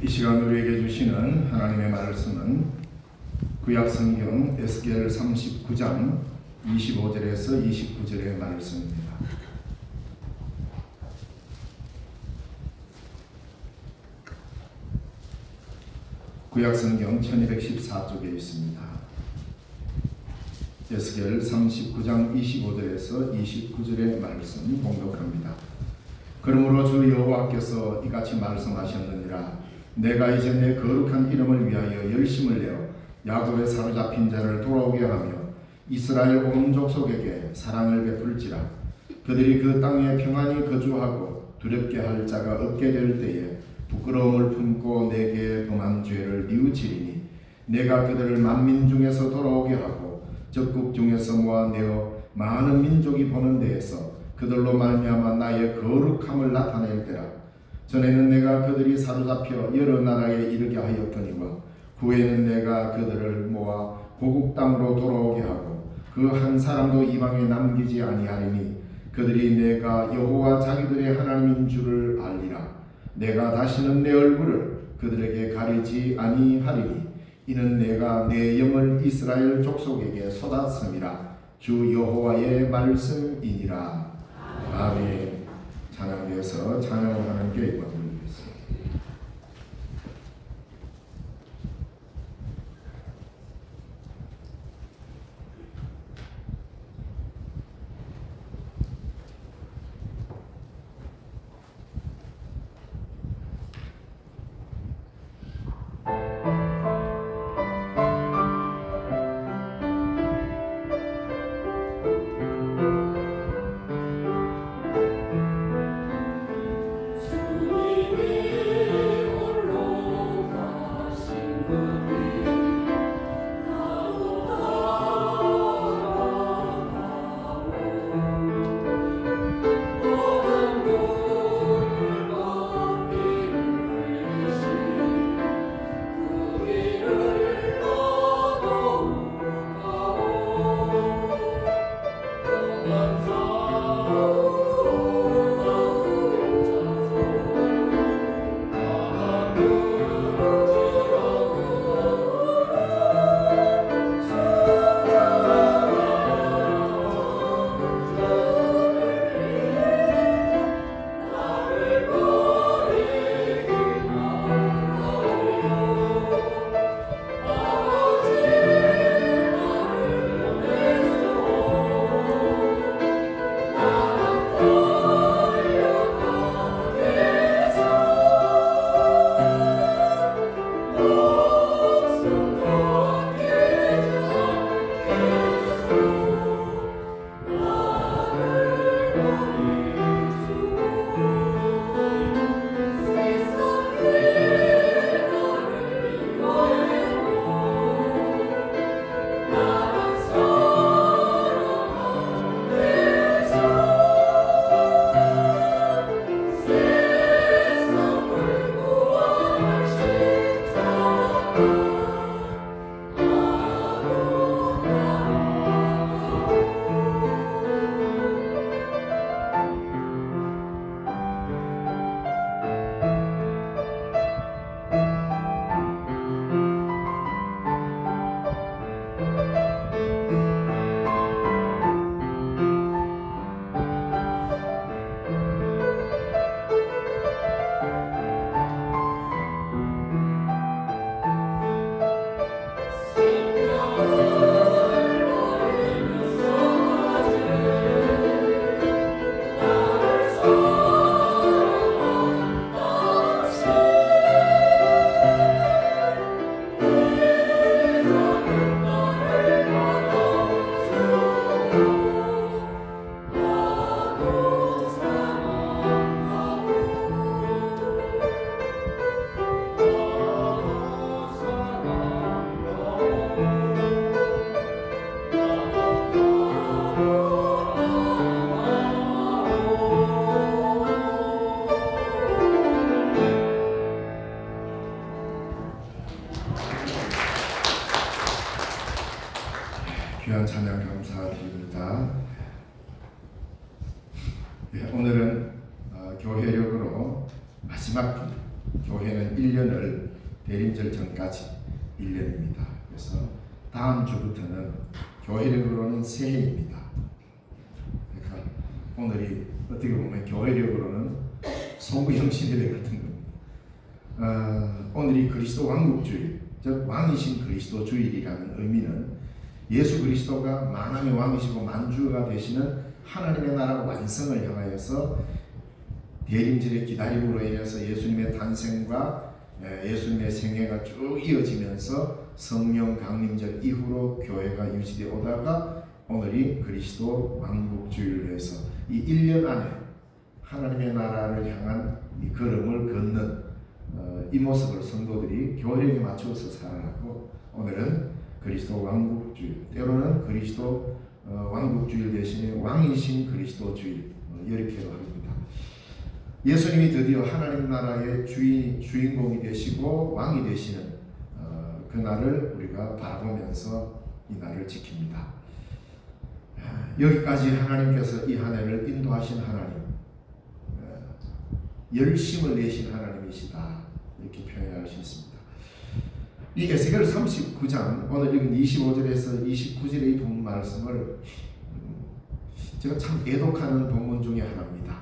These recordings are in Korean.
시간 우리에게 주시는 하나님의 말씀은 구약성경 에스겔 39장 25절에서 29절의 말씀입니다. 구약성경 1214쪽에 있습니다. 에스겔 39장 25절에서 29절의 말씀 봉독합니다. 그러므로 주 여호와께서 이같이 말씀하셨느니라. 내가 이제 내 거룩한 이름을 위하여 열심을 내어 야곱의 사로잡힌 자를 돌아오게 하며 이스라엘 온 족속에게 사랑을 베풀지라. 그들이 그 땅에 평안히 거주하고 두렵게 할 자가 없게 될 때에 부끄러움을 품고 내게 범한 죄를 뉘우치리니 내가 그들을 만민 중에서 돌아오게 하고 적국 중에서 모아내어 많은 민족이 보는 데에서 그들로 말미암아 나의 거룩함을 나타낼 때라. 전에는 내가 그들이 사로잡혀 여러 나라에 이르게 하였거니와 후에는 내가 그들을 모아 고국 땅으로 돌아오게 하고 그 한 사람도 이방에 남기지 아니하리니 그들이 내가 여호와 자기들의 하나님인 줄을 알리라. 내가 다시는 내 얼굴을 그들에게 가리지 아니하리니 이는 내가 내 영을 이스라엘 족속에게 쏟았음이라. 주 여호와의 말씀이니라. 아멘. 찬양대에서 찬양을 하는 교회가 부르겠습니다. 귀한 찬양 감사드립니다. 오늘은 교회력으로 마지막 교회는 1년을 대림절 전까지 1년입니다. 그래서 다음 주부터는 교회력으로는 새해입니다. 그러니까 오늘이 어떻게 보면 교회력으로는 송구형 신일회 같은 겁니다. 오늘이 그리스도 왕국주일, 즉 왕이신 그리스도 주일이라는 의미는 예수 그리스도가 만왕의 왕이시고 만주가 되시는 하나님의 나라 완성을 향하여서 대림절의 기다림으로 인해서 예수님의 탄생과 예수님의 생애가 쭉 이어지면서 성령 강림절 이후로 교회가 유지되어 오다가 오늘이 그리스도 왕국주일로 해서 이 1년 안에 하나님의 나라를 향한 이 걸음을 걷는 이 모습을 성도들이 교회력에 맞추어서 살아가고, 오늘은 그리스도 왕국주일, 때로는 그리스도 왕국주일 대신에 왕이신 그리스도 주일, 이렇게도 합니다. 예수님이 드디어 하나님 나라의 주인공이 되시고 왕이 되시는 그날을 우리가 바라보면서 이 날을 지킵니다. 여기까지 하나님께서 이 한 해를 인도하신 하나님, 열심을 내신 하나님이시다, 이렇게 표현할 수 있습니다. 이 에스겔 39장 오늘 읽은 25절에서 29절의 이 본문 말씀을 제가 참 애독하는 본문 중에 하나입니다.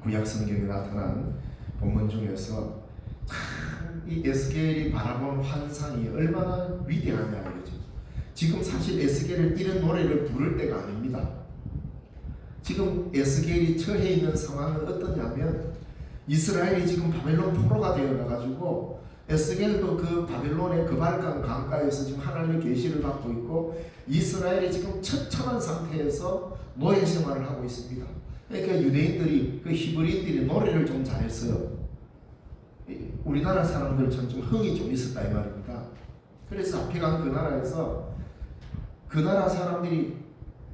구약 성경에 나타난 본문 중에서 참 이 에스겔이 바라본 환상이 얼마나 위대하냐 이거죠. 지금 사실 에스겔은 이런 노래를 부를 때가 아닙니다. 지금 에스겔이 처해 있는 상황은 어떠냐면, 이스라엘이 지금 바벨론 포로가 되어가지고 에스겔도 그 바벨론의 그발강 강가에서 지금 하나님의 계시를 받고 있고, 이스라엘이 지금 처참한 상태에서 노예 생활을 하고 있습니다. 그러니까 유대인들이, 그 히브리인들이 노래를 좀 잘했어요. 우리나라 사람들처럼 좀 흥이 좀 있었다 이 말입니다. 그래서 잡혀간 그 나라에서 그 나라 사람들이,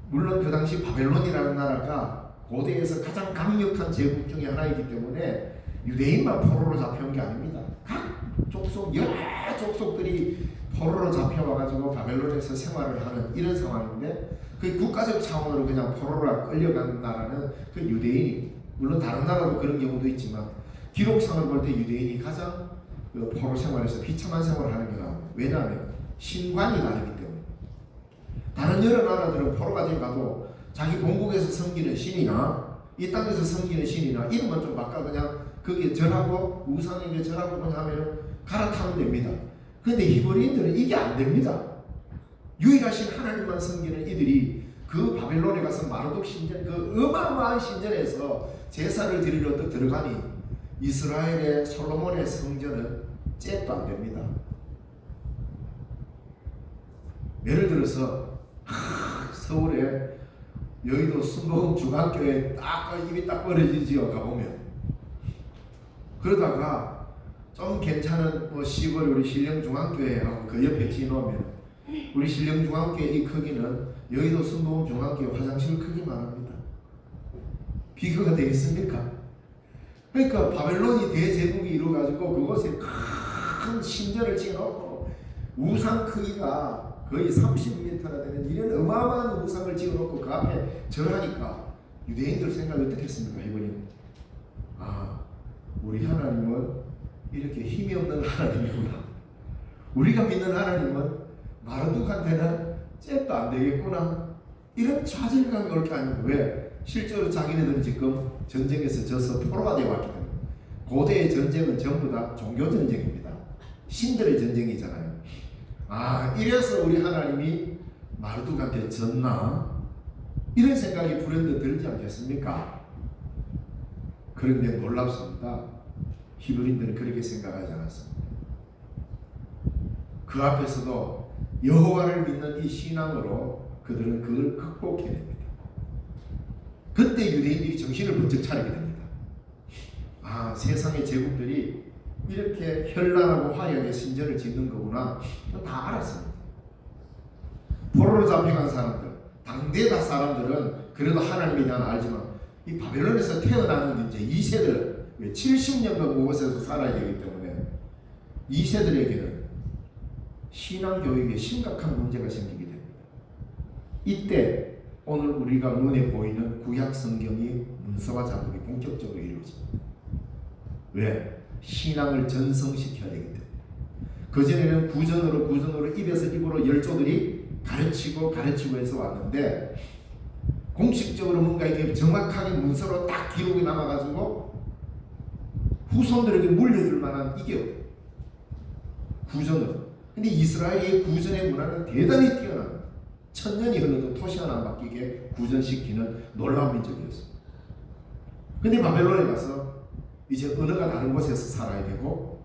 물론 그 당시 바벨론이라는 나라가 고대에서 가장 강력한 제국 중에 하나이기 때문에 유대인만 포로로 잡혀온 게 아닙니다. 각 족속, 여러 족속들이 포로로 잡혀와가지고 바벨론에서 생활을 하는 이런 상황인데, 그 국가적 차원으로 그냥 포로로 끌려간 나라는 그 유대인이, 물론 다른 나라도 그런 경우도 있지만 기록상을 볼 때 유대인이 가장 그 포로 생활에서 비참한 생활을 하는 게 나옵니다. 왜냐하면 신관이 다르기 때문에. 다른 여러 나라들은 포로가 돼가도 자기 본국에서 섬기는 신이나 이 땅에서 섬기는 신이나 이름만 좀 바꿔 그냥 거기에 절하고 우상에게 절하고 그냥 하면 갈아타면 됩니다. 그런데 히브리인들은 이게 안 됩니다. 유일하신 하나님만 섬기는 이들이 그 바벨론에 가서 마르독 신전, 그 어마어마한 신전에서 제사를 드리러 들어가니 이스라엘의 솔로몬의 성전은 잽도 안 됩니다. 예를 들어서 서울에 여의도 순복음 중학교에 딱 입이 딱 벌어지지요. 가보면 그러다가 좀 괜찮은 뭐 시골 우리 신령중학교에 하고 그 옆에 지놓으면 우리 신령중학교의 이 크기는 여의도 순복음 중학교 화장실 크기만 합니다. 비교가 되겠습니까? 그러니까 바벨론이 대제국이 이루어가지고 그곳에 큰 신전을 지어놓고 우상 크기가 거의 30m나 되는 이런 어마어마한 우상을 지어놓고 그 앞에 절하니까 유대인들 생각이 어떻겠습니까? 이번에 우리 하나님은 이렇게 힘이 없는 하나님이구나. 우리가 믿는 하나님은 마르둑한테는 잽도 안 되겠구나. 이런 좌절감이 올 게 아니고, 왜? 실제로 자기네들은 지금 전쟁에서 져서 포로가 되어왔기 때문에. 고대의 전쟁은 전부 다 종교 전쟁입니다. 신들의 전쟁이잖아요. 이래서 우리 하나님이 마르둑한테 졌나? 이런 생각이 불현듯 들지 않겠습니까? 그런데 놀랍습니다. 히브리인들은 그렇게 생각하지 않았습니다. 그 앞에서도 여호와를 믿는 이 신앙으로 그들은 그걸 극복해냅니다. 그때 유대인들이 정신을 번쩍 차리게 됩니다. 세상의 제국들이 이렇게 현란하고 화려하게 신전을 짓는 거구나. 다 알았습니다. 포로로 잡혀간 사람들, 당대 다 사람들은 그래도 하나님에 대한 알지만 이 바벨론에서 태어나는 이제 2세들은 70년간 그곳에서 살아야 되기 때문에 2세들에게는 신앙 교육에 심각한 문제가 생기게 됩니다. 이때 오늘 우리가 눈에 보이는 구약 성경이 문서화 작업이 본격적으로 이루어집니다. 왜? 신앙을 전성시켜야 되기 때문에. 그전에는 구전으로 입에서 입으로 열조들이 가르치고 해서 왔는데, 공식적으로 뭔가 이게 정확하게 문서로 딱 기록이 남아가지고 후손들에게 물려줄 만한 이게 없어요. 구전으로. 근데 이스라엘의 구전의 문화는 대단히 뛰어납니다. 천년이 흘러도 토시 하나 안 바뀌게 구전시키는 놀라운 민족이었어요. 근데 바벨론에 가서 이제 언어가 다른 곳에서 살아야 되고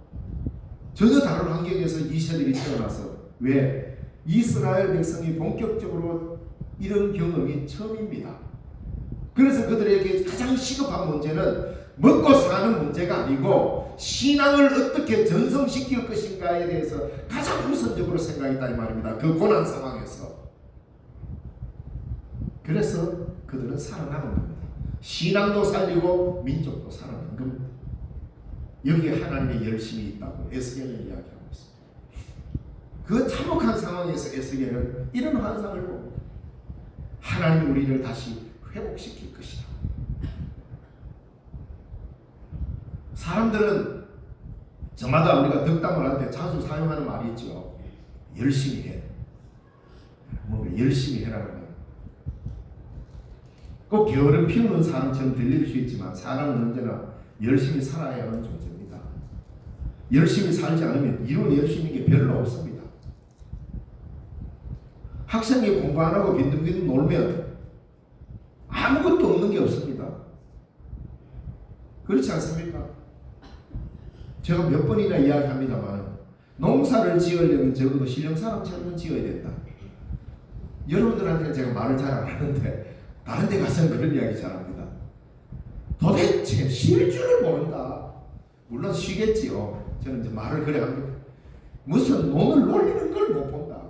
전혀 다른 환경에서 이 세들이 태어나서, 왜? 이스라엘 백성이 본격적으로 이런 경험이 처음입니다. 그래서 그들에게 가장 시급한 문제는 먹고 사는 문제가 아니고 신앙을 어떻게 전성시킬 것인가에 대해서 가장 우선적으로 생각했다 이 말입니다. 그 고난 상황에서. 그래서 그들은 살아남은 겁니다. 신앙도 살리고 민족도 살아남은 겁니다. 여기에 하나님의 열심이 있다고 에스겔은 이야기하고 있습니다. 그 참혹한 상황에서 에스겔은 이런 환상을 봅니다. 하나님이 우리를 다시 회복시킬 것이다. 사람들은 저마다 우리가 덕담을 할 때 자주 사용하는 말이 있죠. 열심히 해. 뭐 열심히 해라는 말. 꼭 게으름 피우는 사람처럼 들릴 수 있지만 사람은 언제나 열심히 살아야 하는 존재입니다. 열심히 살지 않으면 이룬 열심인 게 별로 없습니다. 학생이 공부 안 하고 빈둥빈둥 놀면 아무것도 없는 게 없습니다. 그렇지 않습니까? 제가 몇 번이나 이야기합니다만, 농사를 지으려면 적어도 신령 사람처럼 지어야 된다. 여러분들한테는 제가 말을 잘 안 하는데 다른 데 가서는 그런 이야기 잘 합니다. 도대체 쉴 줄을 모른다. 물론 쉬겠지요. 저는 이제 말을 그래 합니다. 무슨 논을 놀리는 걸 못 본다.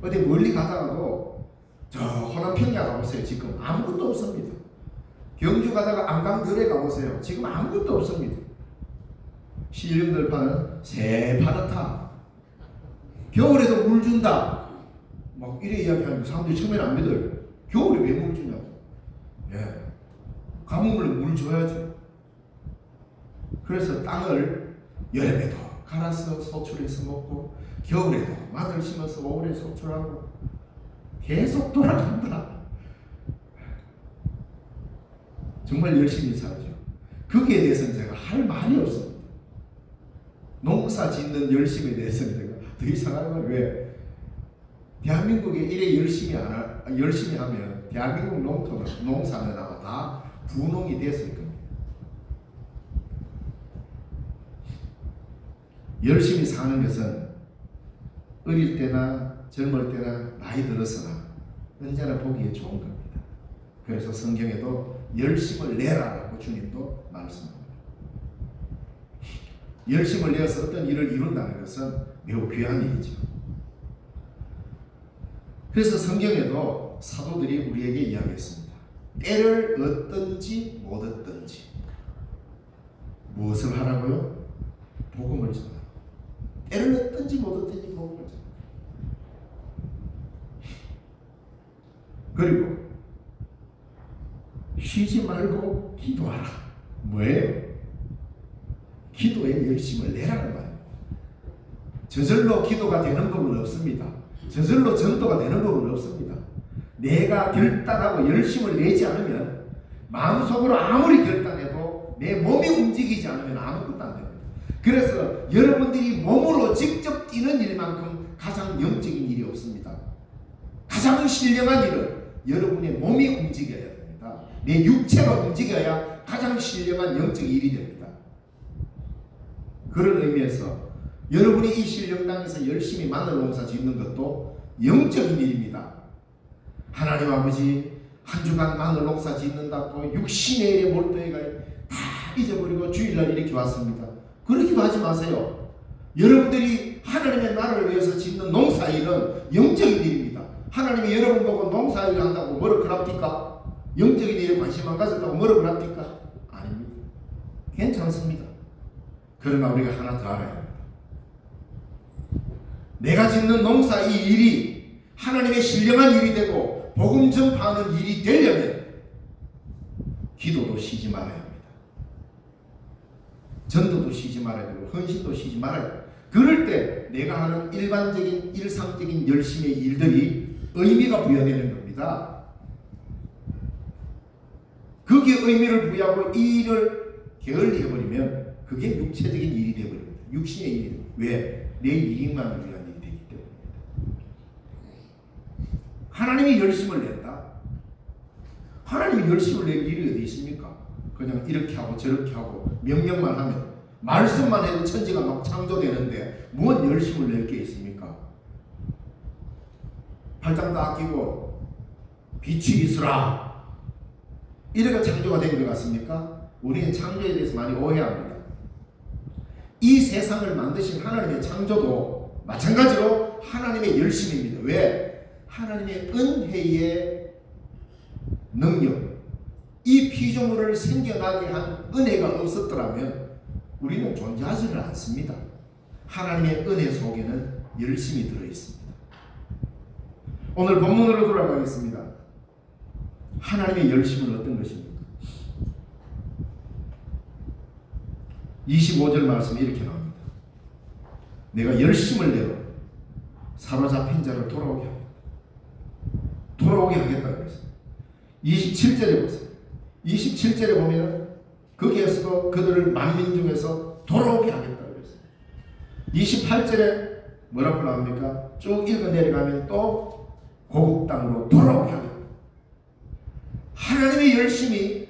어디 멀리 가다가도 저 호남 평야 가보세요. 지금 아무것도 없습니다. 경주 가다가 안강들에 가보세요. 지금 아무것도 없습니다. 신령들파는 새파랗다. 겨울에도 물 준다. 막 이래 이야기하는 사람들이 처음에는 안 믿어요. 겨울에 왜 물 주냐고. 예. 가뭄을 물 줘야죠. 그래서 땅을 여름에도 갈아서 소출해서 먹고 겨울에도 마늘 심어서 오래 소출하고 계속 돌아간다. 정말 열심히 살죠. 거기에 대해서는 제가 할 말이 없습니다. 농사 짓는 열심에 대해서는 제가 더 이상 할 말이, 왜? 대한민국에 이래 열심히 하면 대한민국 농사는 아마 다 분홍이 됐을 겁니다. 열심히 사는 것은 어릴 때나 젊을 때나 나이 들어서나 언제나 보기에 좋은 겁니다. 그래서 성경에도 열심을 내라라고 주님도 말씀합니다. 열심을 내어서 어떤 일을 이룬다는 것은 매우 귀한 일이죠. 그래서 성경에도 사도들이 우리에게 이야기했습니다. 때를 얻든지 못 얻든지 무엇을 하라고요? 복음을 전하라. 때를 얻든지 못 얻든지 복음을 전하라. 그리고 쉬지 말고 기도하라. 뭐예요? 기도에 열심을 내라는 말입니다. 저절로 기도가 되는 법은 없습니다. 저절로 전도가 되는 법은 없습니다. 내가 결단하고 열심을 내지 않으면, 마음속으로 아무리 결단해도 내 몸이 움직이지 않으면 아무것도 안 됩니다. 그래서 여러분들이 몸으로 직접 뛰는 일만큼 가장 영적인 일이 없습니다. 가장 신령한 일은 여러분의 몸이 움직여야 됩니다. 내 육체가 움직여야 가장 신령한 영적인 일이 됩니다. 그런 의미에서 여러분이 이 신령당에서 열심히 마늘 농사 짓는 것도 영적인 일입니다. 하나님 아버지, 한 주간 마늘 농사 짓는다고 육신의 일에 몰두해가 다 잊어버리고 주일날 이렇게 왔습니다. 그러기도 하지 마세요. 여러분들이 하나님의 나라를 위해서 짓는 농사일은 영적인 일입니다. 하나님이 여러분 보고 농사일을 한다고 뭐라 그럽니까? 영적인 일에 관심 안 가졌다고 뭐라 그럽니까? 아닙니다. 괜찮습니다. 그러나 우리가 하나 더 알아야 합니다. 내가 짓는 농사 이 일이 하나님의 신령한 일이 되고 복음 전파하는 일이 되려면 기도도 쉬지 말아야 합니다. 전도도 쉬지 말아야 되고 헌신도 쉬지 말아야 되고, 그럴 때 내가 하는 일반적인 일상적인 열심의 일들이 의미가 부여되는 겁니다. 거기에 의미를 부여하고 이 일을 게을리해버리면 그게 육체적인 일이 되어버립니다. 육신의 일. 왜? 내 이익만을 위한 일이 되기 때문입니다. 하나님이 열심을 낸다. 하나님이 열심을 낼 일이 어디 있습니까? 그냥 이렇게 하고 저렇게 하고 명령만 하면, 말씀만 해도 천지가 막 창조되는데 무슨 열심을 낼 게 있습니까? 팔짱 딱 끼고 빛이 있으라 이래가 창조가 된 것 같습니까? 우리는 창조에 대해서 많이 오해합니다. 이 세상을 만드신 하나님의 창조도 마찬가지로 하나님의 열심입니다. 왜? 하나님의 은혜의 능력, 이 피조물을 생겨나게 한 은혜가 없었더라면 우리는 존재하지는 않습니다. 하나님의 은혜 속에는 열심이 들어있습니다. 오늘 본문으로 돌아가겠습니다. 하나님의 열심은 어떤 것입니까? 25절 말씀이 이렇게 나옵니다. 내가 열심을 내어 사로잡힌 자를 돌아오게 하겠다. 돌아오게 하겠다 그랬어요. 27절에 보세요. 27절에 보면 거기에서도 그들을 만민 중에서 돌아오게 하겠다 그랬어요. 28절에 뭐라고 나옵니까? 쭉 읽어 내려가면 또 고국 땅으로 돌아오게 하겠다. 하나님의 열심이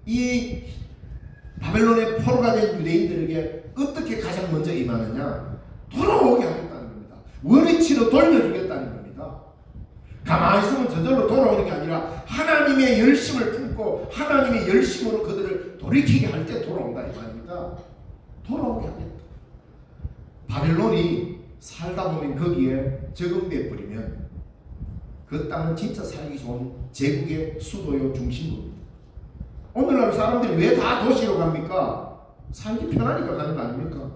이 바벨론의 포로가 된 유대인들에게 어떻게 가장 먼저 임하느냐? 돌아오게 하겠다는 겁니다. 원위치로 돌려주겠다는 겁니다. 가만히 있으면 저절로 돌아오는 게 아니라 하나님의 열심을 품고 하나님의 열심으로 그들을 돌이키게 할 때 돌아온다 이 말입니다. 돌아오게 하겠다. 바벨론이 살다 보면 거기에 적응돼 버리면 그 땅은 진짜 살기 좋은 제국의 수도요 중심부입니다. 오늘날 사람들이 왜 다 도시로 갑니까? 살기 편하니까 가는 거 아닙니까?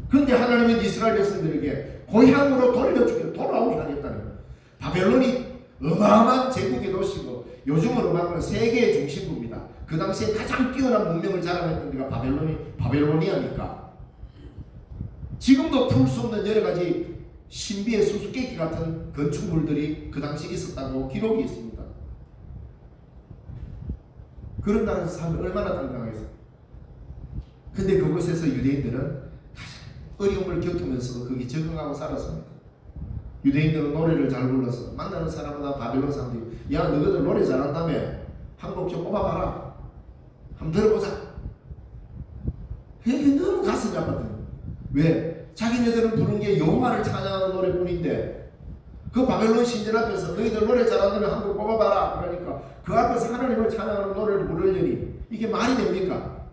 그런데 하나님은 이스라엘 백성들에게 고향으로 돌아오게 하겠다는 거예요. 바벨론이 어마어마한 제국의 도시고 요즘으로 말하면 세계의 중심부입니다. 그 당시에 가장 뛰어난 문명을 자랑했던 데가 바벨로니아니까. 지금도 풀 수 없는 여러 가지 신비의 수수께끼 같은 건축물들이 그 당시 있었다고 기록이 있습니다. 그런 나라에서 살면 얼마나 당당하겠어요. 근데 그곳에서 유대인들은 가장 어려움을 겪으면서도 거기 적응하고 살았습니다. 유대인들은 노래를 잘 불러서 만나는 사람마다 바벨론 사람들이 야 너희들 노래 잘한다며 한 곡 좀 뽑아봐라. 한번 들어보자. 그게 너무 가슴이 아팠거든요. 왜? 자기네들은 부른 게 여호와를 찬양하는 노래뿐인데 그 바벨론 신전 앞에서 너희들 노래 잘한다면 한 곡 뽑아봐라. 그러니까 그 앞에서 하나님을 찬양하는 노래를 부르려니 이게 말이 됩니까?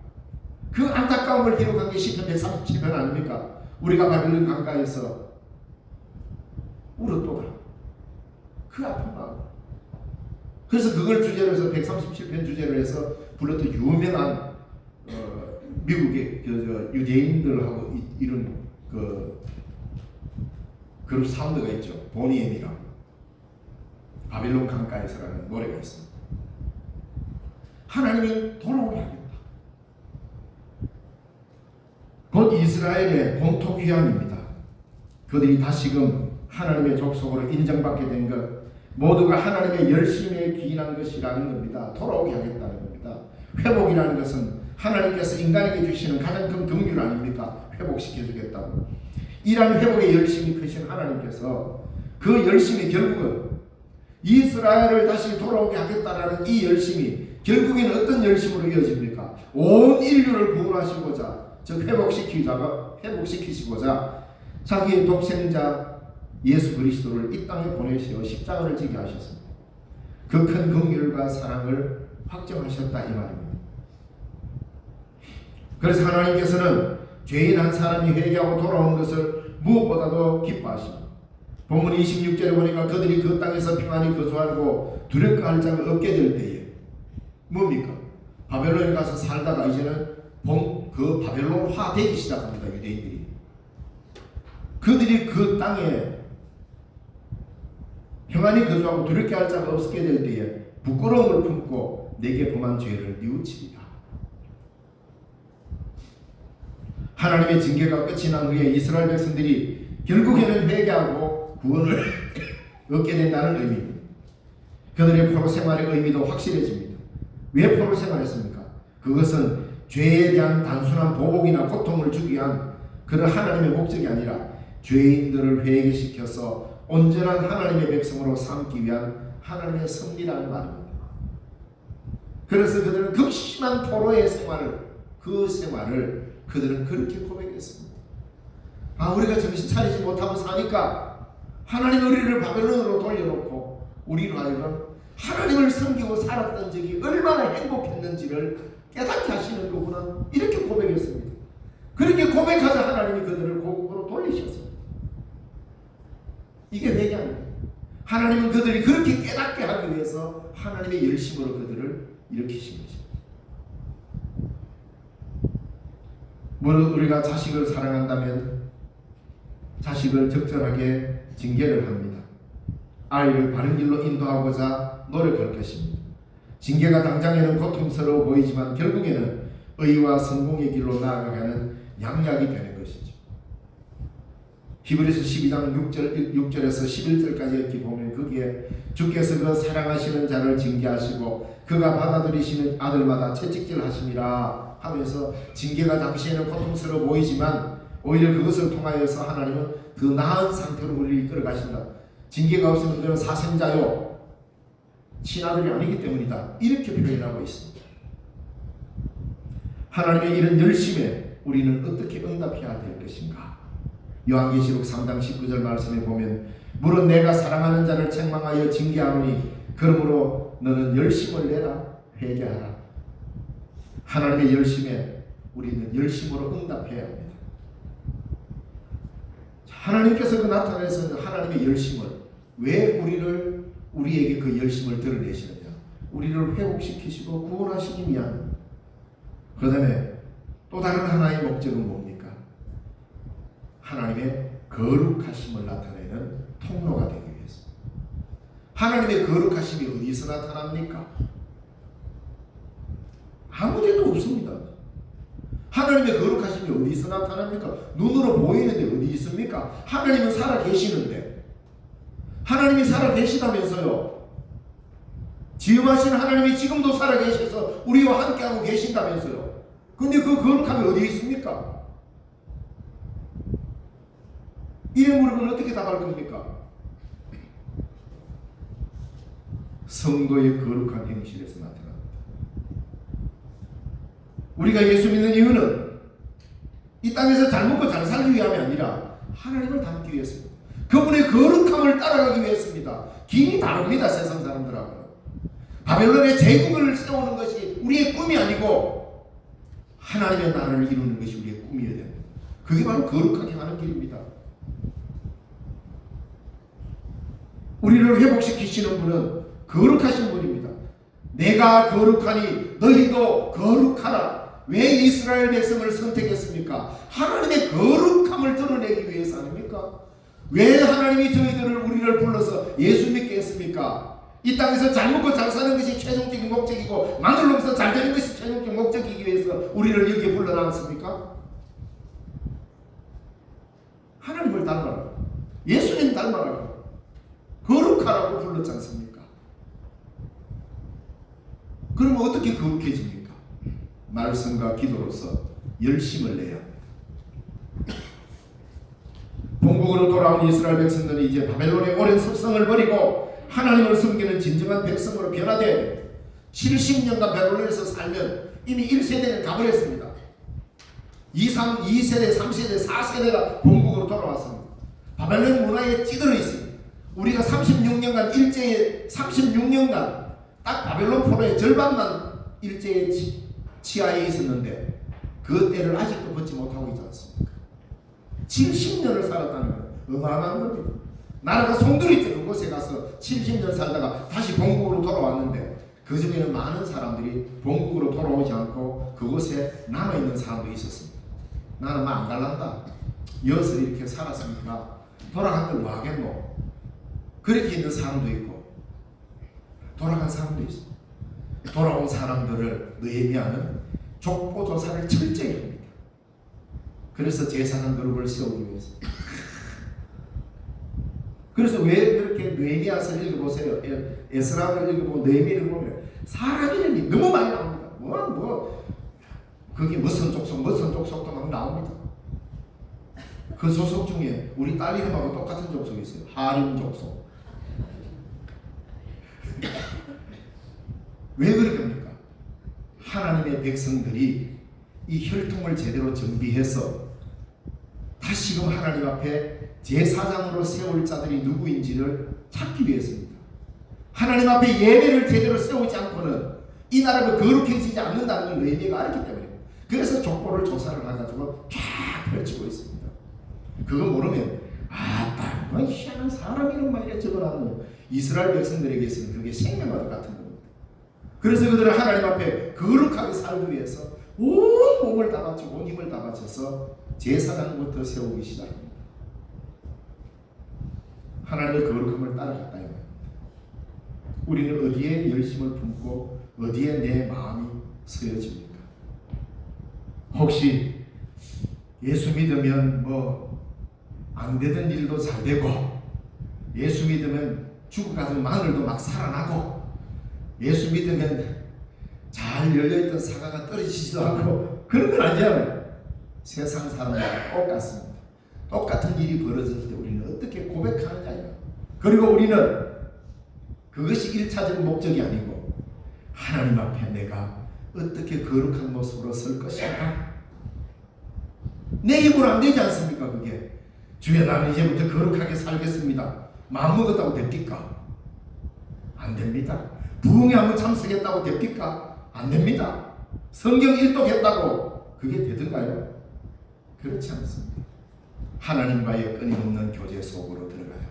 그 안타까움을 기록한 게 시편 137편 아닙니까? 우리가 바벨론 강가에서 울었도다. 그 아픈 마음. 그래서 그걸 주제로 해서 137편 주제로 해서 불렀던 유명한 미국의 유대인들하고 이런 그룹 사운드가 있죠. 보니엠이라고. 바벨론 강가에서라는 노래가 있습니다. 하나님이 돌아오게 하겠다. 곧 이스라엘의 본토 귀환입니다. 그들이 다시금 하나님의 족속으로 인정받게 된 것, 모두가 하나님의 열심에 기인한 것이라는 겁니다. 돌아오게 하겠다는 겁니다. 회복이라는 것은 하나님께서 인간에게 주시는 가장 큰 긍휼 아닙니까? 회복시켜주겠다고. 이러한 회복의 열심이 크신 하나님께서 그 열심이 결국은 이스라엘을 다시 돌아오게 하겠다라는 이 열심이 결국에는 어떤 열심으로 이어집니까? 온 인류를 구원하시고자, 즉 회복시키시고자 자기의 독생자 예수 그리스도를 이 땅에 보내시어 십자가를 지게 하셨습니다. 그 큰 긍휼과 사랑을 확정하셨다 이 말입니다. 그래서 하나님께서는 죄인 한 사람이 회개하고 돌아오는 것을 무엇보다도 기뻐하십니다. 본문 26절에 보니까 그들이 그 땅에서 평안히 거주하고 두렵고 할 자가 없게 될 때에 뭡니까? 바벨론에 가서 살다가 이제는 그 바벨론화 되기 시작합니다. 유대인들이. 그들이 그 땅에 평안히 거주하고 두렵게 할 자가 없게 될 때에 부끄러움을 품고 내게 범한 죄를 뉘우치리라. 하나님의 징계가 끝이 난 후에 이스라엘 백성들이 결국에는 회개하고 구원을 얻게 된다는 의미입니다. 그들의 포로 생활의 의미도 확실해집니다. 왜 포로 생활했습니까? 그것은 죄에 대한 단순한 보복이나 고통을 주기 위한 그런 하나님의 목적이 아니라 죄인들을 회개시켜서 온전한 하나님의 백성으로 삼기 위한 하나님의 섭리라는 말입니다. 그래서 그들은 극심한 포로의 생활을 그들은 그렇게 고백했습니다. 우리가 정신 차리지 못하고 사니까 하나님 우리를 바벨론으로 돌려놓고 우리로 하여금 하나님을 섬기고 살았던 적이 얼마나 행복했는지를 깨닫게 하시는 거구나, 이렇게 고백했습니다. 그렇게 고백하자 하나님이 그들을 고국으로 돌리셨습니다. 이게 회개입니다. 하나님은 그들이 그렇게 깨닫게 하기 위해서 하나님의 열심으로 그들을 일으키신 것입니다. 물론 우리가 자식을 사랑한다면 자식을 적절하게 징계를 합니다. 아이를 바른 길로 인도하고자 노력할 것입니다. 징계가 당장에는 고통스러워 보이지만 결국에는 의와 성공의 길로 나아가는 양약이 되는 것이죠. 히브리서 12장 6절에서 11절까지 이렇게 보면 거기에 주께서 그 사랑하시는 자를 징계하시고 그가 받아들이시는 아들마다 채찍질 하심이라 하면서 징계가 당시에는 고통스러워 보이지만 오히려 그것을 통하여서 하나님은 더 나은 상태로 우리를 이끌어 가신다. 징계가 없으면 그는 사생자요 친아들이 아니기 때문이다, 이렇게 표현하고 있습니다. 하나님의 이런 열심에 우리는 어떻게 응답해야 될 것인가? 요한계시록 3장 19절 말씀에 보면 물은 내가 사랑하는 자를 책망하여 징계하노니 그러므로 너는 열심을 내라, 회개하라. 하나님의 열심에 우리는 열심으로 응답해야 합니다. 하나님께서 그 나타내서 하나님의 열심을 왜 우리에게 그 열심을 드러내시느냐? 우리를 회복시키시고 구원하시기 위한. 그 다음에 또 다른 하나의 목적은 뭡니까? 하나님의 거룩하심을 나타내는 통로가 되기 위해서. 하나님의 거룩하심이 어디서 나타납니까? 아무데도 없습니다. 하나님의 거룩하심이 어디서 나타납니까? 눈으로 보이는데 어디 있습니까? 하나님은 살아 계시는데, 하나님이 살아 계시다면서요. 지음하신 하나님이 지금도 살아 계셔서 우리와 함께하고 계신다면서요. 근데 그 거룩함이 어디 있습니까? 이래 물으면 어떻게 답할 겁니까? 성도의 거룩한 행실에서 나타납니다. 우리가 예수 믿는 이유는 이 땅에서 잘 먹고 잘 살기 위함이 아니라 하나님을 닮기 위해서입니다. 그분의 거룩함을 따라가기 위해서입니다. 길이 다릅니다. 세상 사람들하고는. 바벨론의 제국을 세우는 것이 우리의 꿈이 아니고 하나님의 나라를 이루는 것이 우리의 꿈이어야 됩니다. 그게 바로 거룩하게 가는 길입니다. 우리를 회복시키시는 분은 거룩하신 분입니다. 내가 거룩하니 너희도 거룩하라. 왜 이스라엘 백성을 선택했습니까? 하나님의 거룩함을 드러내기 위해서 아닙니까? 왜 하나님이 우리를 불러서 예수 믿게 했습니까? 이 땅에서 잘 먹고 잘 사는 것이 최종적인 목적이고 마늘 농사 잘 되는 것이 최종적인 목적이기 위해서 우리를 여기에 불러놨습니까? 하나님을 닮아라, 예수님 닮아라, 거룩하라고 불렀지 않습니까? 그러면 어떻게 거룩해집니까? 말씀과 기도로서 열심을 내야 합니다. 본국으로 돌아온 이스라엘 백성들이 이제 바벨론의 오랜 습성을 버리고 하나님을 섬기는 진정한 백성으로 변화돼 70년간 바벨론에서 살면 이미 1세대는 가버렸습니다. 2세대, 3세대, 4세대가 본국으로 돌아왔습니다. 바벨론 문화에 찌들어 있습니다. 우리가 36년간 딱 바벨론 포로의 절반만 일제의 치하에 있었는데 그 때를 아직도 벗지 못하고 있지 않습니까? 70년을 살았다는 건 어마어마한 겁니다. 나라가 송두리 뜨는 곳에 가서 70년 살다가 다시 본국으로 돌아왔는데 그 중에는 많은 사람들이 본국으로 돌아오지 않고 그곳에 남아있는 사람도 있었습니다. 나는 막 안 갈란다. 여기서 이렇게 살았으니까 돌아간 걸 뭐 하겠노? 그렇게 있는 사람도 있고 돌아간 사람도 있습니다. 돌아온 사람들을 느헤미야는 족보 조사를 철저히 합니다. 그래서 제사장 그룹을 세우기 위해서. 그래서 왜 그렇게 느헤미야서 읽어보세요. 에스라를 읽어보고 느헤미야를 보면 사람 이름이 너무 많이 나옵니다. 그게 무슨 족속도 막 나옵니다. 그 소속 중에 우리 딸 이름하고 똑같은 족속이 있어요. 하림 족속. 왜 그렇습니까? 하나님의 백성들이 이 혈통을 제대로 정비해서 다시금 하나님 앞에 제사장으로 세울 자들이 누구인지를 찾기 위해서입니다. 하나님 앞에 예배를 제대로 세우지 않고는 이 나라가 거룩해지지 않는다는 걸 느헤미야가 알았기 때문에, 그래서 족보를 조사를 해가지고 쫙 펼치고 있습니다. 그거 모르면 아따 뭐 희한한 사람 이름만 이렇게 적어놨노. 이스라엘 백성들에게서는 그게 생명과도 같은 겁니다. 그래서 그들은 하나님 앞에 거룩하게 살기 위해서 온 몸을 다 바치고 온 힘을 다 바쳐서 제사장부터 세우기 시작합니다. 하나님의 거룩함을 따라갔다 이 말입니다. 우리는 어디에 열심을 품고 어디에 내 마음이 서여집니까? 혹시 예수 믿으면 뭐 안 되던 일도 잘 되고, 예수 믿으면 죽어가던 마늘도 막 살아나고, 예수 믿으면 잘 열려있던 사과가 떨어지지도 않고, 그런 건 아니잖아요. 세상 사람과 똑같습니다. 똑같은 일이 벌어졌을 때 우리는 어떻게 고백하느냐. 그리고 우리는 그것이 1차적인 목적이 아니고 하나님 앞에 내가 어떻게 거룩한 모습으로 설 것인가. 내 힘으로 안 되지 않습니까? 그게 주여 나는 이제부터 거룩하게 살겠습니다. 마음 먹었다고 됩니까? 안 됩니다. 부흥회 한번 참석했다고 됩니까? 안 됩니다. 성경 일독했다고 그게 되던가요? 그렇지 않습니다. 하나님과의 끊임없는 교제 속으로 들어가요.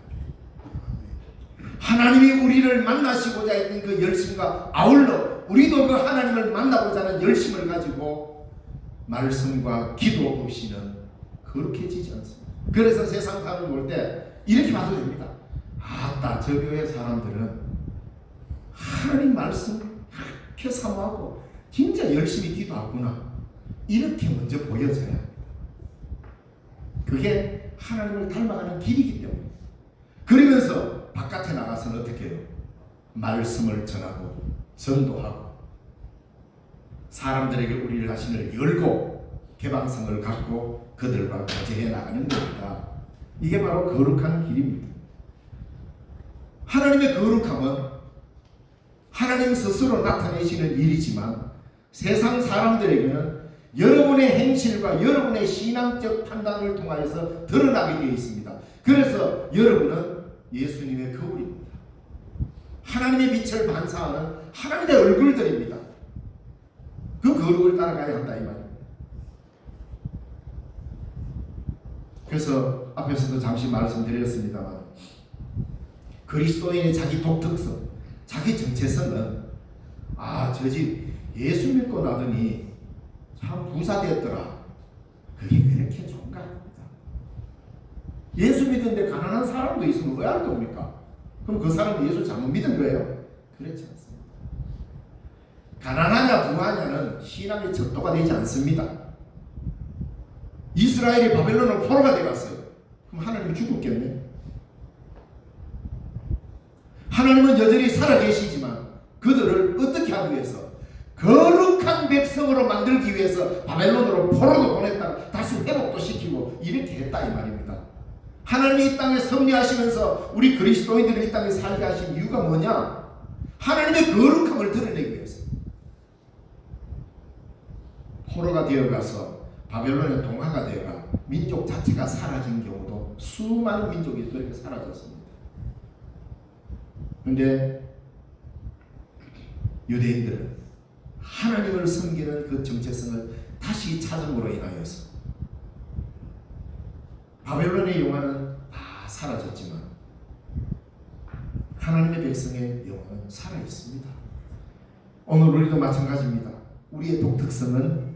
하나님이 우리를 만나시고자 했던 그 열심과 아울러 우리도 그 하나님을 만나고자 하는 열심을 가지고 말씀과 기도 없이는 거룩해지지 않습니다. 그래서 세상 사람을 볼 때 이렇게 봐도 됩니다. 아따 저 교회 사람들은 하나님 말씀 그렇게 사모하고 진짜 열심히 기도하구나, 이렇게 먼저 보여져야 합니다. 그게 하나님을 닮아가는 길이기 때문에. 그러면서 바깥에 나가서는 어떻게 해요? 말씀을 전하고 전도하고 사람들에게 우리를 자신을 열고 개방성을 갖고 그들과 교제해 나가는 겁니다. 이게 바로 거룩한 길입니다. 하나님의 거룩함은 하나님 스스로 나타내시는 일이지만 세상 사람들에게는 여러분의 행실과 여러분의 신앙적 판단을 통하여서 드러나게 되어 있습니다. 그래서 여러분은 예수님의 거울입니다. 하나님의 빛을 반사하는 하나님의 얼굴들입니다. 그 거룩을 따라가야 한다 이 말입니다. 그래서 앞에서도 잠시 말씀드렸습니다만 그리스도인의 자기 독특성, 자기 정체성은 저 집 예수 믿고 나더니 참 부자되었더라, 그게 그렇게 좋은가 합니다. 예수 믿는데 가난한 사람도 있으면 왜 할 겁니까? 그럼 그 사람은 예수 잘못 믿은 거예요? 그렇지 않습니다. 가난하냐 부하냐는 신앙의 척도가 되지 않습니다. 이스라엘이 바벨론으로 포로가 되어갔어요. 그럼 하나님이 죽었겠네. 하나님은 여전히 살아계시지만 그들을 어떻게 하기 위해서, 거룩한 백성으로 만들기 위해서 바벨론으로 포로도 보냈다가 다시 회복도 시키고 이렇게 했다 이 말입니다. 하나님이 이 땅에 섭리하시면서 우리 그리스도인들을 이 땅에 살게 하신 이유가 뭐냐? 하나님의 거룩함을 드러내기 위해서. 포로가 되어가서 바벨론의 동화가 되어가 민족 자체가 사라진 경우도 수많은 민족이 그렇게 사라졌습니다. 그런데 유대인들은 하나님을 섬기는 그 정체성을 다시 찾음으로 인하여서 바벨론의 영화는 다 사라졌지만 하나님의 백성의 영화는 살아있습니다. 오늘 우리도 마찬가지입니다. 우리의 독특성은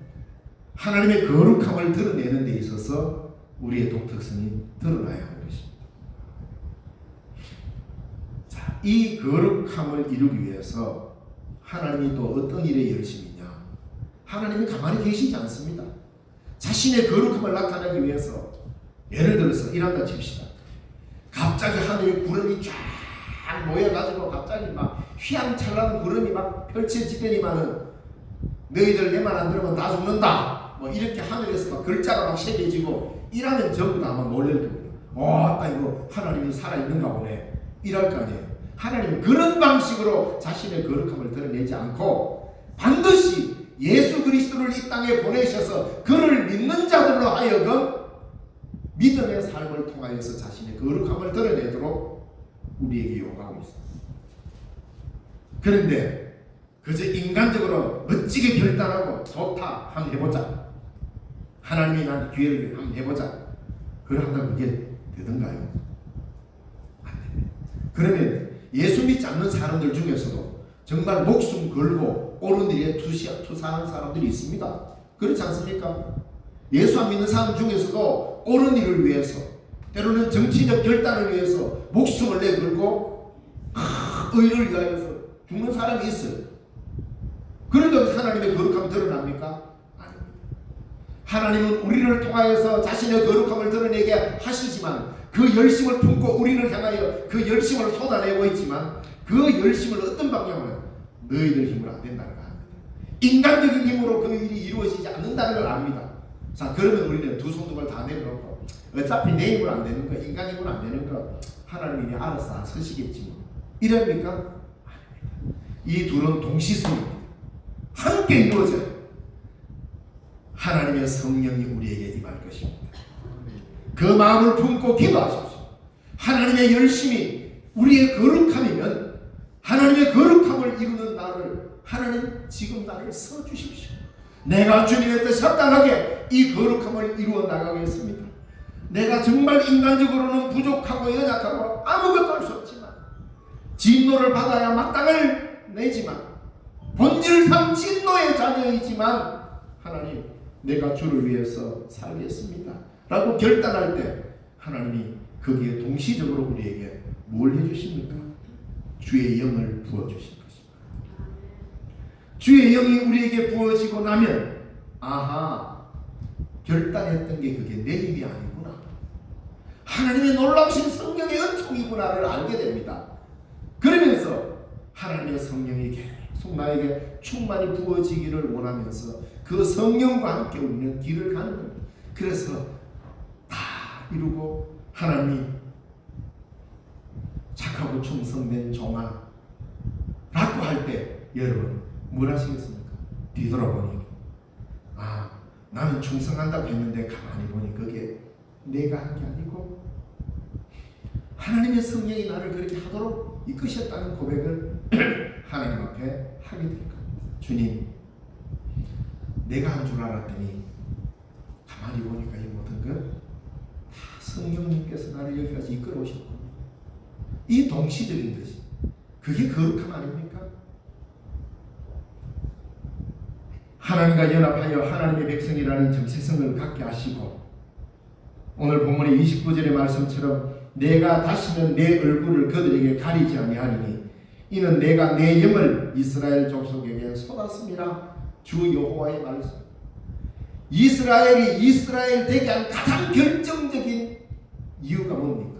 하나님의 거룩함을 드러내는 데 있어서 우리의 독특성이 드러나야 하는 것입니다. 자, 이 거룩함을 이루기 위해서 하나님이 또 어떤 일에 열심이냐? 하나님이 가만히 계시지 않습니다. 자신의 거룩함을 나타내기 위해서 예를 들어서 일한다 칩시다. 갑자기 하늘에 구름이 쫙 모여가지고 갑자기 막 휘황찬란한 구름이 막 펼쳐지더니만은 너희들 내 말 안 들으면 다 죽는다. 뭐 이렇게 하늘에서 막 글자가 막 새겨지고 이라면 전부 다 아마 놀랄 겁니다. 이거 하나님이 살아있는가 보네. 이럴 거 아니에요. 하나님은 그런 방식으로 자신의 거룩함을 드러내지 않고 반드시 예수 그리스도를 이 땅에 보내셔서 그를 믿는 자들로 하여금 믿음의 삶을 통하여서 자신의 거룩함을 드러내도록 우리에게 요구하고 있습니다. 그런데 그저 인간적으로 멋지게 결단하고 좋다 한번 해보자. 하나님이 나한테 기회를 한번 해보자. 그걸 한다고 그게 되던가요? 안 됩니다. 그러면 예수 믿지 않는 사람들 중에서도 정말 목숨 걸고 옳은 일에 투사하는 사람들이 있습니다. 그렇지 않습니까? 예수 안 믿는 사람 중에서도 옳은 일을 위해서, 때로는 정치적 결단을 위해서 목숨을 내걸고 의를 위하여서 죽는 사람이 있어요. 그런데 하나님의 거룩함이 드러납니까? 아닙니다. 하나님은 우리를 통하여서 자신의 거룩함을 드러내게 하시지만 그 열심을 품고 우리를 향하여 그 열심을 쏟아내고 있지만 그 열심을 어떤 방향으로 너희들 힘으로 안 된다는 걸 압니다. 인간적인 힘으로 그 일이 이루어지지 않는다는 걸 압니다. 자, 그러면 우리는 두 손 두 발 다 내려놓고 어차피 내 힘으로 안 되는 거, 인간 힘으로 안 되는 거 하나님이 알아서 안 서시겠지 뭐. 이럽니까? 아닙니다. 이 둘은 동시성입니다. 함께 이루어져요. 하나님의 성령이 우리에게 임할 것입니다. 그 마음을 품고 기도하십시오. 하나님의 열심이 우리의 거룩함이면 하나님의 거룩함을 이루는 나를 하나님 지금 나를 써주십시오. 내가 주님의 뜻에 합당하게 이 거룩함을 이루어 나가겠습니다. 내가 정말 인간적으로는 부족하고 연약하고 아무것도 할 수 없지만 진노를 받아야 마땅을 내지만 본질상 진노의 자녀이지만 하나님 내가 주를 위해서 살겠습니다 라고 결단할 때 하나님이 거기에 동시적으로 우리에게 뭘 해주십니까? 주의 영을 부어주신 것입니다. 주의 영이 우리에게 부어지고 나면 아하, 결단했던 게 그게 내 힘이 아니구나, 하나님의 놀라우신 성령의 은총이구나를 알게 됩니다. 그러면서 하나님의 성령이 계속 나에게 충만히 부어지기를 원하면서 그 성령과 함께 우리는 길을 가는 겁니다. 그래서 다 이루고 하나님이 착하고 충성된 종아 라고 할 때 여러분 뭘 하시겠습니까? 뒤돌아보니 나는 충성한다고 했는데 가만히 보니 그게 내가 한 게 아니고 하나님의 성령이 나를 그렇게 하도록 이끄셨다는 고백을 하나님 앞에 하게 될 겁니다. 주님, 내가 한 줄 알았더니 가만히 보니까 이 모든 것 다 성령님께서 나를 여기까지 이끌어 오셨군요. 이 동시적인 것이 그게 거룩함 아닙니까? 하나님과 연합하여 하나님의 백성이라는 정체성을 갖게 하시고 오늘 본문의 29절의 말씀처럼 내가 다시는 내 얼굴을 그들에게 가리지 아니하리니 이는 내가 내 영을 이스라엘 족속에게 쏟았습니다. 주 여호와의 말씀. 이스라엘이 이스라엘 되게 한 가장 결정적인 이유가 뭡니까?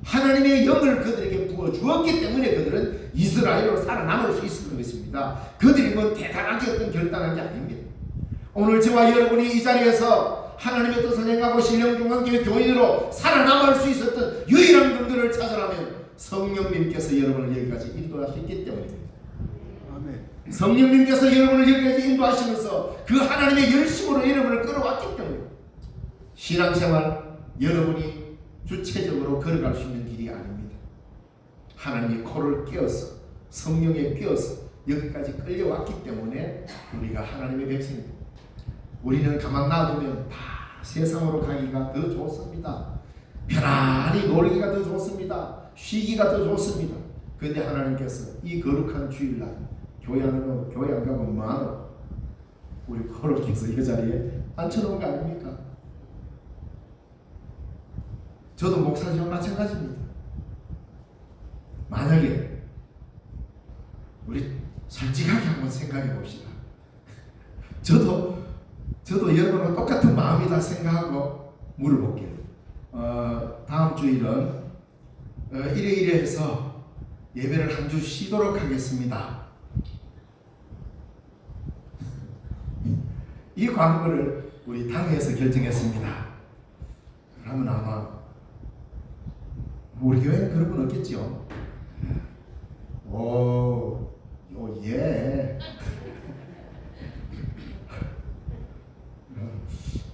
하나님의 영을 그들에게 부어주었기 때문에 그들은 이스라엘로 살아남을 수 있었던 것입니다. 그들이 뭐 대단하게 어떤 결단한 게 아닙니다. 오늘 저와 여러분이 이 자리에서 하나님의 뜻을 행하고 신령중앙교회 교인으로 살아남을 수 있었던 유일한 분들을 찾아라면 성령님께서 여러분을 여기까지 인도하셨기 때문입니다. 아멘. 성령님께서 여러분을 여기까지 인도하시면서 그 하나님의 열심으로 여러분을 끌어왔기 때문입니다. 신앙생활 여러분이 주체적으로 걸어갈 수 있는 길이 아닙니다. 하나님이 코를 끼워서 성령에 끼워서 여기까지 끌려왔기 때문에 우리가 하나님의 백성입니다. 우리는 가만 놔두면 다 세상으로 가기가 더 좋습니다. 편안히 놀기가 더 좋습니다. 쉬기가 더 좋습니다. 그런데 하나님께서 이 거룩한 주일날 교회 안 가면 뭐하노? 우리 거룩해서 이 자리에 앉혀놓은 거 아닙니까? 저도 목사지만 마찬가지입니다. 만약에 우리 솔직하게 한번 생각해 봅시다. 저도 저도 여러분과 똑같은 마음이다 생각하고 물어볼게요. 다음 주일은 일요일에 해서 예배를 한 주 쉬도록 하겠습니다. 이 광고를 우리 당회에서 결정했습니다. 그러면 아마 우리 교회는 그런 건 없겠죠. 예.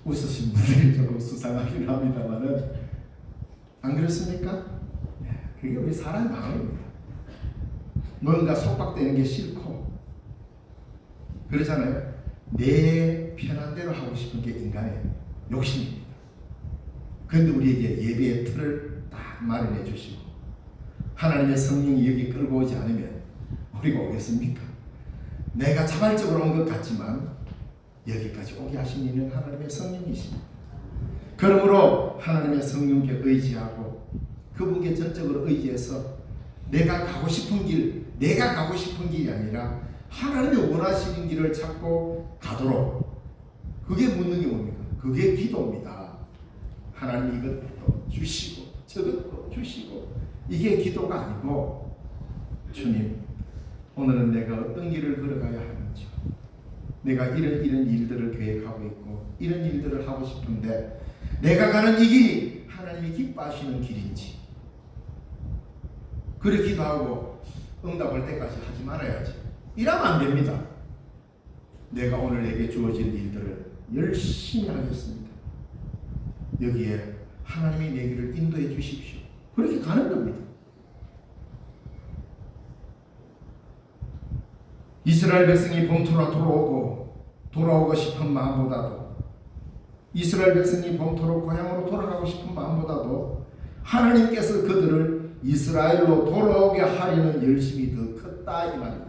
웃으신 분들이 조금 수상하긴 합니다만은 안 그렇습니까? 그게 우리 사람의 마음입니다. 뭔가 속박되는 게 싫고 그러잖아요. 내 편한 대로 하고 싶은 게 인간의 욕심입니다. 그런데 우리에게 예배의 틀을 딱 마련해 주시고 하나님의 성령이 여기 끌고 오지 않으면 우리가 오겠습니까? 내가 자발적으로 온 것 같지만 여기까지 오게 하신 이는 하나님의 성령이십니다. 그러므로 하나님의 성령께 의지하고 그분께 전적으로 의지해서 내가 가고 싶은 길이 아니라 하나님이 원하시는 길을 찾고 가도록, 그게 묻는 게 뭡니까? 그게 기도입니다. 하나님 이것도 주시고 저것도 주시고, 이게 기도가 아니고 주님 오늘은 내가 어떤 길을 걸어가야 하는지, 내가 이런 일들을 계획하고 있고 이런 일들을 하고 싶은데 내가 가는 이 길이 하나님이 기뻐하시는 길인지, 그래 기도하고 응답할 때까지 하지 말아야지. 이러면 안 됩니다. 내가 오늘 내게 주어진 일들을 열심히 하겠습니다. 여기에 하나님이 내 길을 인도해 주십시오. 그렇게 가는 겁니다. 이스라엘 백성이 본토로 돌아오고 싶은 마음보다도, 이스라엘 백성이 본토로 고향으로 돌아가고 싶은 마음보다도 하나님께서 그들을 이스라엘로 돌아오게 하려는 열심이 더 컸다 이 말입니다.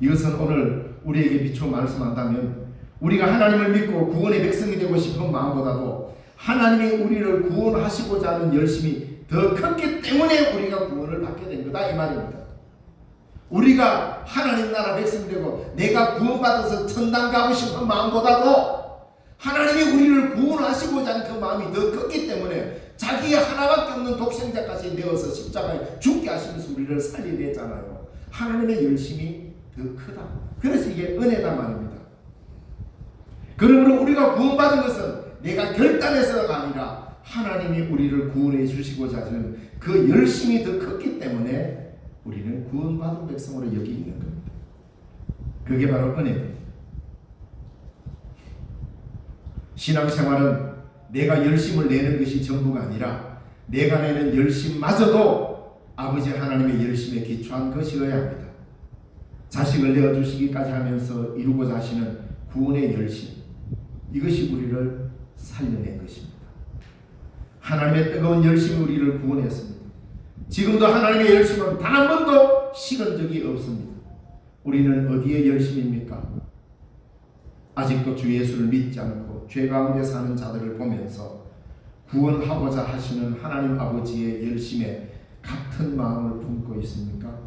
이것은 오늘 우리에게 비추어 말씀한다면, 우리가 하나님을 믿고 구원의 백성이 되고 싶은 마음보다도 하나님이 우리를 구원하시고자 하는 열심이 더 컸기 때문에 우리가 구원을 받게 된 거다 이 말입니다. 우리가 하나님 나라 백성이 되고 내가 구원받아서 천당 가고 싶은 마음보다도 하나님이 우리를 구원하시고자 하는 그 마음이 더 컸기 때문에 자기의 하나밖에 없는 독생자까지 내어서 십자가에 죽게 하시면서 우리를 살리냈잖아요. 하나님의 열심이 더 크다. 그래서 이게 은혜다 말입니다. 그러므로 우리가 구원받은 것은 내가 결단해서가 아니라 하나님이 우리를 구원해 주시고자 하는 그 열심이 더 컸기 때문에 우리는 구원받은 백성으로 여기 있는 겁니다. 그게 바로 은혜입니다. 신앙생활은 내가 열심을 내는 것이 전부가 아니라 내가 내는 열심마저도 아버지 하나님의 열심에 기초한 것이어야 합니다. 자식을 내어주시기까지 하면서 이루고자 하시는 구원의 열심, 이것이 우리를 살려낸 것입니다. 하나님의 뜨거운 열심이 우리를 구원했습니다. 지금도 하나님의 열심은 단 한 번도 식은 적이 없습니다. 우리는 어디에 열심입니까? 아직도 주 예수를 믿지 않고 죄 가운데 사는 자들을 보면서 구원하고자 하시는 하나님 아버지의 열심에 같은 마음을 품고 있습니까?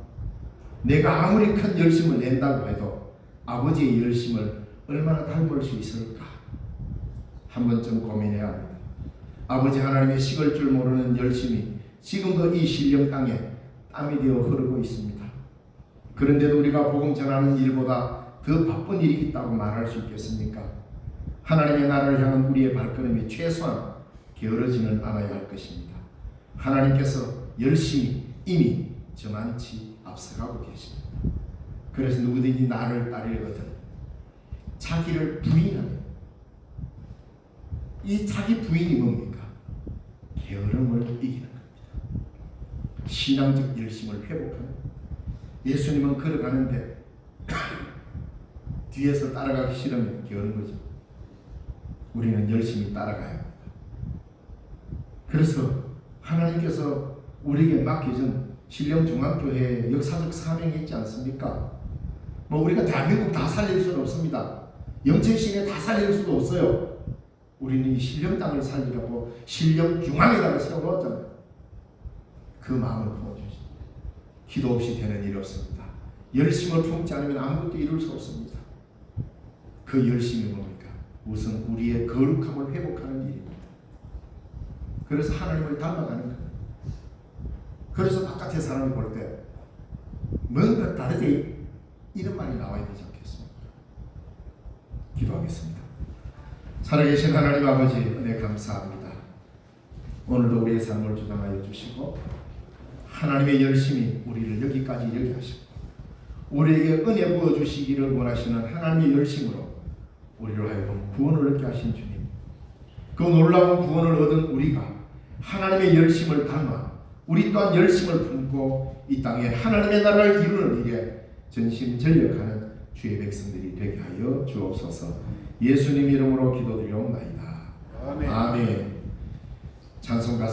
내가 아무리 큰 열심을 낸다고 해도 아버지의 열심을 얼마나 닮을 수 있을까? 한 번쯤 고민해야 합니다. 아버지 하나님의 식을 줄 모르는 열심이 지금도 이 신령 땅에 땀이 되어 흐르고 있습니다. 그런데도 우리가 복음 전하는 일보다 더 바쁜 일이 있다고 말할 수 있겠습니까? 하나님의 나라를 향한 우리의 발걸음이 최소한 게으르지는 않아야 할 것입니다. 하나님께서 열심히 이미 저만치 앞서가고 계십니다. 그래서 누구든지 나를 따르거든 자기를 부인하는, 이 자기 부인이 뭡니까? 게으름을 이기는 겁니다. 신앙적 열심을 회복하는. 예수님은 걸어가는데 뒤에서 따라가기 싫으면 게으른 거죠. 우리는 열심히 따라가야 합니다. 그래서 하나님께서 우리에게 맡겨준 신령중앙교회에 역사적 사명이 있지 않습니까? 우리가 대한민국 다 살릴 수는 없습니다. 영천시내 다 살릴 수도 없어요. 우리는 이 신령 땅을 살리려고 신령중앙에다가 세워놓았잖아요. 그 마음을 품어주십시오. 기도 없이 되는 일 없습니다. 열심을 품지 않으면 아무것도 이룰 수 없습니다. 그 열심이 뭡니까? 우선 우리의 거룩함을 회복하는 일입니다. 그래서 하나님을 닮아가는 거예요. 그래서 바깥의 사람이 볼 때 뭔가 다르게 이런 말이 나와야 되지 않겠습니까? 기도하겠습니다. 살아계신 하나님 아버지, 은혜 감사합니다. 오늘도 우리의 삶을 주장하여 주시고 하나님의 열심이 우리를 여기까지 이르게 하시고 우리에게 은혜 부어주시기를 원하시는 하나님의 열심으로 우리로 하여금 구원을 얻게 하신 주님, 그 놀라운 구원을 얻은 우리가 하나님의 열심을 닮아 우리 또한 열심을 품고 이 땅에 하나님의 나라를 이루는 일에 전심전력하는 주의 백성들이 되게 하여 주옵소서. 예수님 이름으로 기도드리옵나이다. 아멘. 찬송가